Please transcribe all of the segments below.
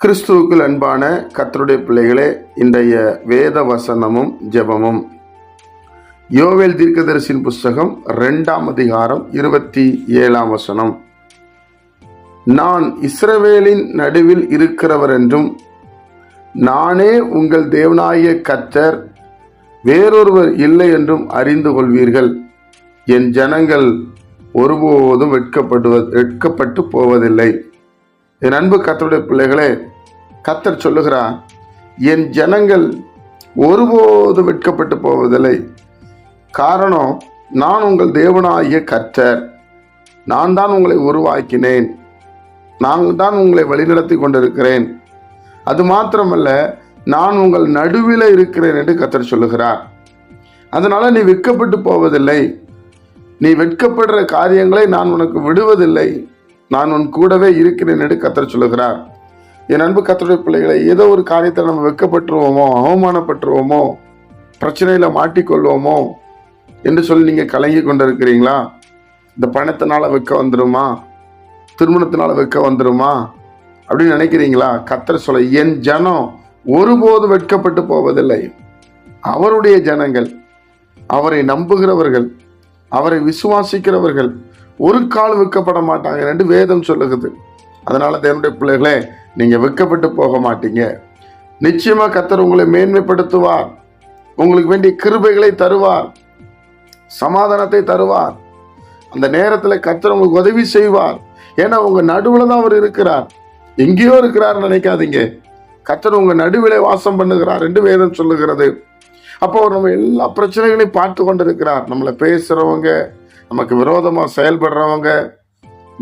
கிறிஸ்துவுக்குள் அன்பான கர்த்தருடைய பிள்ளைகளே, இன்றைய வேத வசனமும் ஜெபமும் யோவேல் தீர்க்கதரிசியின் புஸ்தகம் 2ஆம் அதிகாரம் 27ஆம் வசனம். நான் இஸ்ரவேலின் நடுவில் இருக்கிறவர் என்றும் நானே உங்கள் தேவனாகிய கர்த்தர், வேறொருவர் இல்லை என்றும் அறிந்து கொள்வீர்கள். என் ஜனங்கள் ஒருபோதும் வெட்கப்பட்டு போவதில்லை. என் அன்பு கர்த்தருடைய பிள்ளைகளே, கர்த்தர் சொல்லுகிறார், என் ஜனங்கள் ஒருபோதும் வெட்கப்பட்டு போவதில்லை. காரணம், நான் உங்கள் தேவனாகிய கர்த்தர். நான் தான் உங்களை உருவாக்கினேன். நான் தான் உங்களை வழிநடத்தி கொண்டிருக்கிறேன். அது மாத்திரமல்ல, நான் உங்கள் நடுவில் இருக்கிறேன் என்று கர்த்தர் சொல்லுகிறார். அதனால நீ வெட்கப்பட்டு போவதில்லை. நீ வெட்கப்படுற காரியங்களை நான் உனக்கு விடுவதில்லை. நான் உன் கூடவே இருக்கிறேன் என்று கர்த்தர் சொல்லுகிறார். என் அன்பு கர்த்தருடைய பிள்ளைகளை, ஏதோ ஒரு காரியத்தில் நம்ம வெட்கப்பட்டுருவோமோ, அவமானப்பட்டுருவோமோ, பிரச்சனையில மாட்டிக்கொள்வோமோ என்று சொல்லி நீங்க கலங்கி கொண்டிருக்கிறீங்களா? இந்த பணத்தினால வெட்க வந்துருமா, திருமணத்தினால வெட்க வந்துருமா அப்படின்னு நினைக்கிறீங்களா? கர்த்தர் சொல்ல, என் ஜனம் ஒருபோதும் வெட்கப்பட்டு போவதில்லை. அவருடைய ஜனங்கள், அவரை நம்புகிறவர்கள், அவரை விசுவாசிக்கிறவர்கள் ஒரு கால் வெட்கப்பட மாட்டாங்க என்று வேதம் சொல்லுகிறது. அதனால தேவனுடைய பிள்ளைகளே, நீங்க வெட்கப்பட்டு போக மாட்டீங்க. நிச்சயமா கர்த்தர் உங்களை மேன்மைப்படுத்துவார். உங்களுக்கு வேண்டிய கிருபைகளை தருவார், சமாதானத்தை தருவார். அந்த நேரத்தில் கர்த்தர் உங்களுக்கு உதவி செய்வார். ஏன்னா உங்க நடுவில் தான் அவர் இருக்கிறார். எங்கேயோ இருக்கிறார் நினைக்காதீங்க. கர்த்தர் உங்க நடுவிலே வாசம் பண்ணுகிறார் என்று வேதம் சொல்லுகிறது. அப்போ நம்ம எல்லா பிரச்சனைகளையும் பார்த்து கொண்டிருக்கிறார். நம்மளை பேசுறவங்க, நமக்கு விரோதமா செயல்படுறவங்க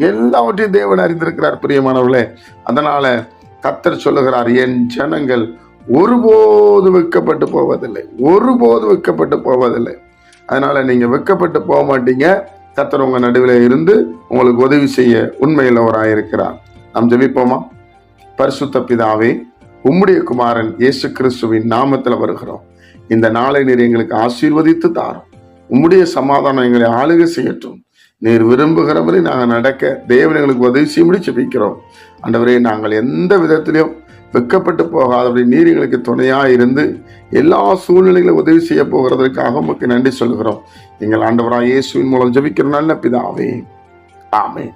எல்லாவற்றையும் தேவன் அறிந்திருக்கிறார் பிரியமானவர்களே. அதனால கர்த்தர் சொல்லுகிறார், என் ஜனங்கள் ஒருபோது வெட்கப்பட்டு போவதில்லை, ஒருபோது வெட்கப்பட்டு போவதில்லை. அதனால நீங்க வெட்கப்பட்டு போக மாட்டீங்க. கர்த்தர் உங்க நடுவில் இருந்து உங்களுக்கு உதவி செய்ய உண்மையுள்ளவராயிருக்கிறார். நாம் ஜெபிப்போமா? பரிசுத்த பிதாவே, உம்முடைய குமாரன் இயேசு கிறிஸ்துவின் நாமத்தில் வருகிறோம். இந்த நாளை நீர் எங்களுக்கு ஆசீர்வதித்து தாரும். உம்முடைய சமாதானம் எங்களை ஆளுகை செய்யட்டும். நீர் விரும்புகிறவரை நாங்கள் நடக்க தேவன் எங்களுக்கு உதவி செய்யும்படி ஜெபிக்கிறோம். ஆண்டவரே, நாங்கள் எந்த விதத்திலையும் வெட்கப்பட்டு போகாதபடி நீர் எங்களுக்கு துணையாக இருந்து எல்லா சூழ்நிலைகளும் உதவி செய்ய போகிறதற்காக உமக்கு நன்றி சொல்கிறோம். எங்கள் ஆண்டவராகிய இயேசுவின் மூலம் ஜெபிக்கிற நல்ல பிதாவே, ஆமென்.